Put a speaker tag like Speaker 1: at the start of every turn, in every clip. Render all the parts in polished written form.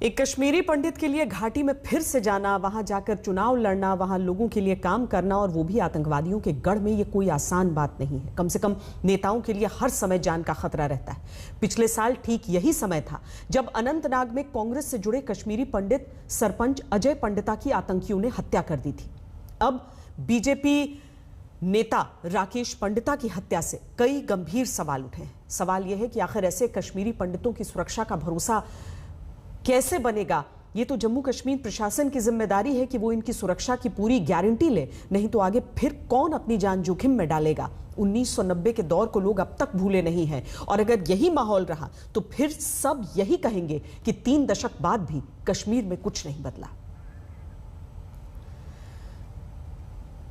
Speaker 1: एक कश्मीरी पंडित के लिए घाटी में फिर से जाना, वहां जाकर चुनाव लड़ना, वहां लोगों के लिए काम करना और वो भी आतंकवादियों के गढ़ में, ये कोई आसान बात नहीं है। कम से कम नेताओं के लिए हर समय जान का खतरा रहता है। पिछले साल ठीक यही समय था जब अनंतनाग में कांग्रेस से जुड़े कश्मीरी पंडित सरपंच अजय पंडिता की आतंकियों ने हत्या कर दी थी। अब बीजेपी नेता राकेश पंडिता की हत्या से कई गंभीर सवाल उठे हैं। सवाल यह है कि आखिर ऐसे कश्मीरी पंडितों की सुरक्षा का भरोसा कैसे बनेगा। ये तो जम्मू कश्मीर प्रशासन की जिम्मेदारी है कि वो इनकी सुरक्षा की पूरी गारंटी ले, नहीं तो आगे फिर कौन अपनी जान जोखिम में डालेगा। 1990 के दौर को लोग अब तक भूले नहीं हैं और अगर यही माहौल रहा तो फिर सब यही कहेंगे कि 3 दशक बाद भी कश्मीर में कुछ नहीं बदला।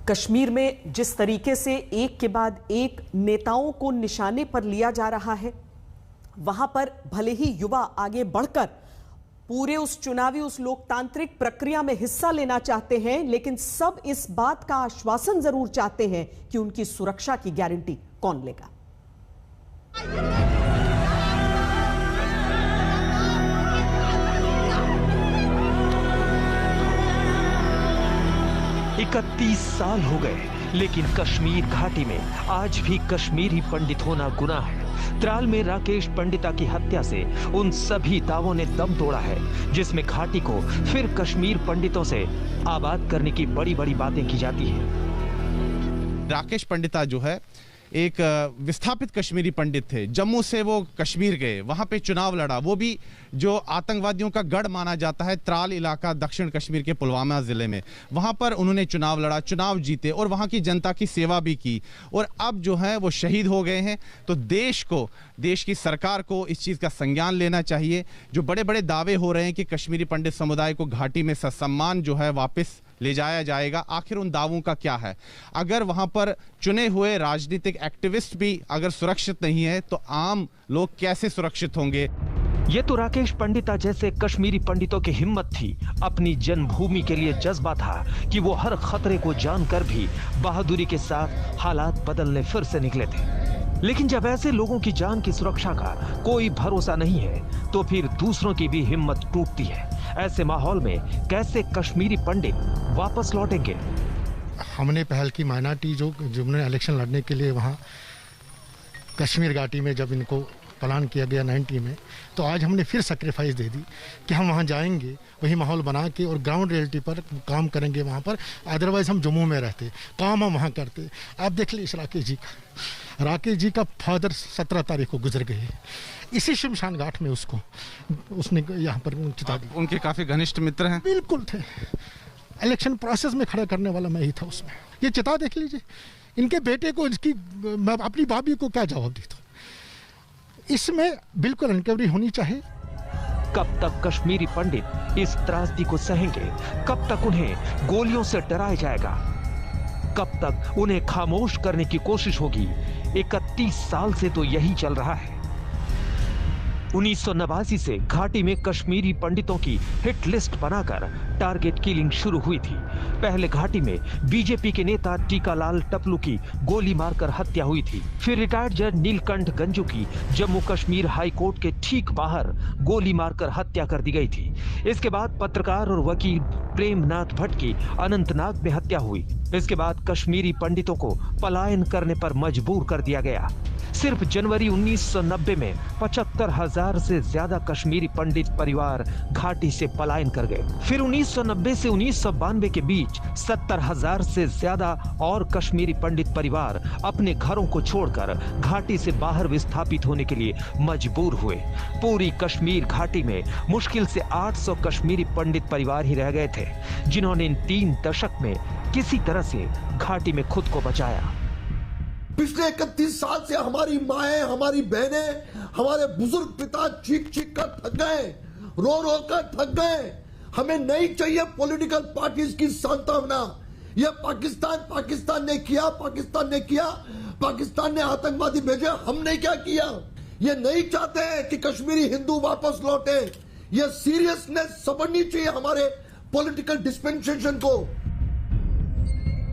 Speaker 1: कश्मीर में जिस तरीके से एक के बाद एक नेताओं को निशाने पर लिया जा रहा है, वहां पर भले ही युवा आगे बढ़कर पूरे उस चुनावी, उस लोकतांत्रिक प्रक्रिया में हिस्सा लेना चाहते हैं, लेकिन सब इस बात का आश्वासन जरूर चाहते हैं कि उनकी सुरक्षा की गारंटी कौन लेगा।
Speaker 2: 31 साल हो गए, लेकिन कश्मीर घाटी में आज भी कश्मीरी पंडित होना गुनाह है। त्राल में राकेश पंडिता की हत्या से उन सभी दावों ने दम तोड़ा है, जिसमें घाटी को फिर कश्मीर पंडितों से आबाद करने की बड़ी बड़ी बातें की जाती है।
Speaker 3: राकेश पंडिता जो है एक विस्थापित कश्मीरी पंडित थे। जम्मू से वो कश्मीर गए, वहां पे चुनाव लड़ा, वो भी जो आतंकवादियों का गढ़ माना जाता है, त्राल इलाका दक्षिण कश्मीर के पुलवामा जिले में, वहां पर उन्होंने चुनाव लड़ा, चुनाव जीते और वहां की जनता की सेवा भी की और अब जो है वो शहीद हो गए हैं। तो देश की सरकार को इस चीज़ का संज्ञान लेना चाहिए। जो बड़े बड़े दावे हो रहे हैं कि कश्मीरी पंडित समुदाय को घाटी में ससम्मान जो है वापस ले जाया जाएगा, आखिर उन दावों का क्या है। अगर वहां पर चुने हुए राजनीतिक एक्टिविस्ट भी अगर सुरक्षित नहीं है तो आम लोग कैसे सुरक्षित होंगे।
Speaker 2: ये तो राकेश पंडिता जैसे कश्मीरी पंडितों की हिम्मत थी, अपनी जन्मभूमि के लिए जज्बा था कि वो हर खतरे को जानकर भी बहादुरी के साथ हालात बदलने फिर से निकले थे। लेकिन जब ऐसे लोगों की जान की सुरक्षा का कोई भरोसा नहीं है तो फिर दूसरों की भी हिम्मत टूटती है। ऐसे माहौल में कैसे कश्मीरी पंडित वापस लौटेंगे।
Speaker 4: हमने पहल की माइनॉरिटी जिन्होंने इलेक्शन लड़ने के लिए वहाँ कश्मीर घाटी में जब इनको प्लान किया गया 90 में, तो आज हमने फिर सेक्रीफाइस दे दी कि हम वहाँ जाएंगे, वही माहौल बना के और ग्राउंड रियलिटी पर काम करेंगे वहाँ पर। अदरवाइज हम जम्मू में रहते, काम हम वहाँ करते। आप देख लीजिए राकेश जी का फादर 17 तारीख को गुजर गए, इसी शमशान घाट में उसने यहाँ पर चिता दी।
Speaker 3: उनके काफी घनिष्ठ मित्र हैं।
Speaker 4: बिल्कुल थे, इलेक्शन प्रोसेस में खड़ा करने वाला मैं ही था उसमें। ये चिता देख लीजिए, इनके बेटे को मैं अपनी भाभी को क्या जवाब देता हूँ। इसमें बिल्कुल इनक्वायरी होनी चाहिए।
Speaker 2: कब तक कश्मीरी पंडित इस त्रासदी को सहेंगे? कब तक उन्हें गोलियों से डराया जाएगा? कब तक उन्हें खामोश करने की कोशिश होगी? 31 साल से तो यही चल रहा है। 1989 से घाटी में कश्मीरी पंडितों की हिट लिस्ट बनाकर टारगेट किलिंग शुरू हुई थी। पहले घाटी में बीजेपी के नेता टीकालाल टपलू की गोली मारकर हत्या हुई थी। फिर रिटायर्ड जज नीलकंठ गंजू की जम्मू कश्मीर हाई कोर्ट के ठीक बाहर गोली मारकर हत्या कर दी गई थी। इसके बाद पत्रकार और वकील प्रेमनाथ भट्ट की अनंतनाग में हत्या हुई। इसके बाद कश्मीरी पंडितों को पलायन करने पर मजबूर कर दिया गया। सिर्फ जनवरी 1990 में 75,000 से ज्यादा कश्मीरी पंडित परिवार घाटी से पलायन कर गए। फिर 1990 से 1992 के बीच 70,000 से ज्यादा और कश्मीरी पंडित परिवार अपने घरों को छोड़कर घाटी से बाहर विस्थापित होने के लिए मजबूर हुए। पूरी कश्मीर घाटी में मुश्किल से 800 कश्मीरी पंडित परिवार ही रह गए थे, जिन्होंने इन 3 दशक में किसी तरह से घाटी में खुद को बचाया।
Speaker 5: पिछले 31 साल से हमारी माएं, हमारी बहनें, हमारे बुजुर्ग पिता चीख कर थक गए, रो कर थक गए। हमें नहीं चाहिए पॉलिटिकल पार्टीज की सांत्वना। यह पाकिस्तान ने किया, पाकिस्तान ने आतंकवादी भेजे, हमने क्या किया। ये नहीं चाहते हैं कि कश्मीरी हिंदू वापस लौटे। यह सीरियसनेस समझनी चाहिए हमारे पॉलिटिकल डिस्पेंसेशन को।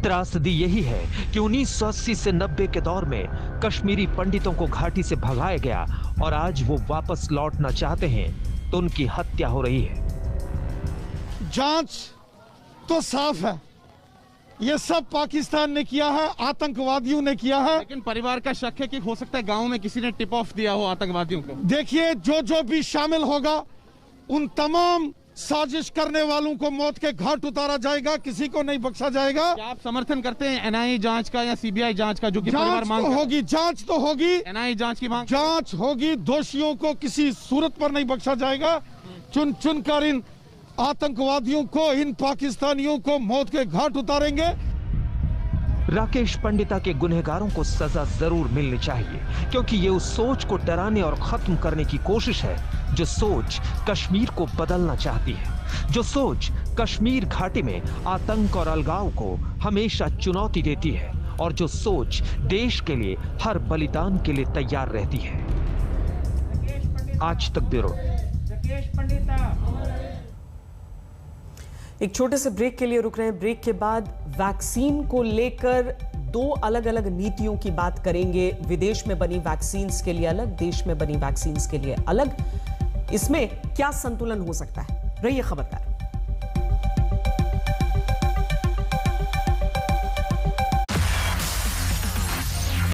Speaker 2: त्रासदी यही है कि 1980 से 90 के दौर में कश्मीरी पंडितों को घाटी से भगाया गया और आज वो वापस लौटना चाहते हैं तो उनकी हत्या हो रही है।
Speaker 6: जांच तो साफ है, ये सब पाकिस्तान ने किया है, आतंकवादियों ने किया है।
Speaker 3: लेकिन परिवार का शक है कि हो सकता है गांव में किसी ने टिप ऑफ दिया हो आतंकवादियों को।
Speaker 6: देखिए, जो भी शामिल होगा उन तमाम साजिश करने वालों को मौत के घाट उतारा जाएगा, किसी को नहीं बख्शा जाएगा।
Speaker 3: क्या आप समर्थन करते हैं एनआईए जांच का या सीबीआई जांच का, जो कि परिवार
Speaker 6: जांच
Speaker 3: मांग
Speaker 6: तो होगी, जांच तो होगी,
Speaker 3: एनआईए जांच की मांग,
Speaker 6: जांच होगी, दोषियों को किसी सूरत पर नहीं बख्शा जाएगा। चुन चुनकर इन आतंकवादियों को, इन पाकिस्तानियों को मौत के घाट उतारेंगे।
Speaker 2: राकेश पंडिता के गुनहगारों को सजा जरूर मिलनी चाहिए, क्योंकि ये उस सोच को डराने और खत्म करने की कोशिश है जो सोच कश्मीर को बदलना चाहती है, जो सोच कश्मीर घाटी में आतंक और अलगाव को हमेशा चुनौती देती है, और जो सोच देश के लिए हर बलिदान के लिए तैयार रहती है। आज तक ब्यूरो।
Speaker 1: एक छोटे से ब्रेक के लिए रुक रहे हैं। ब्रेक के बाद वैक्सीन को लेकर दो अलग अलग नीतियों की बात करेंगे। विदेश में बनी वैक्सीन के लिए अलग, देश में बनी वैक्सीन के लिए अलग। इसमें क्या संतुलन हो सकता है? रहिए खबरदार।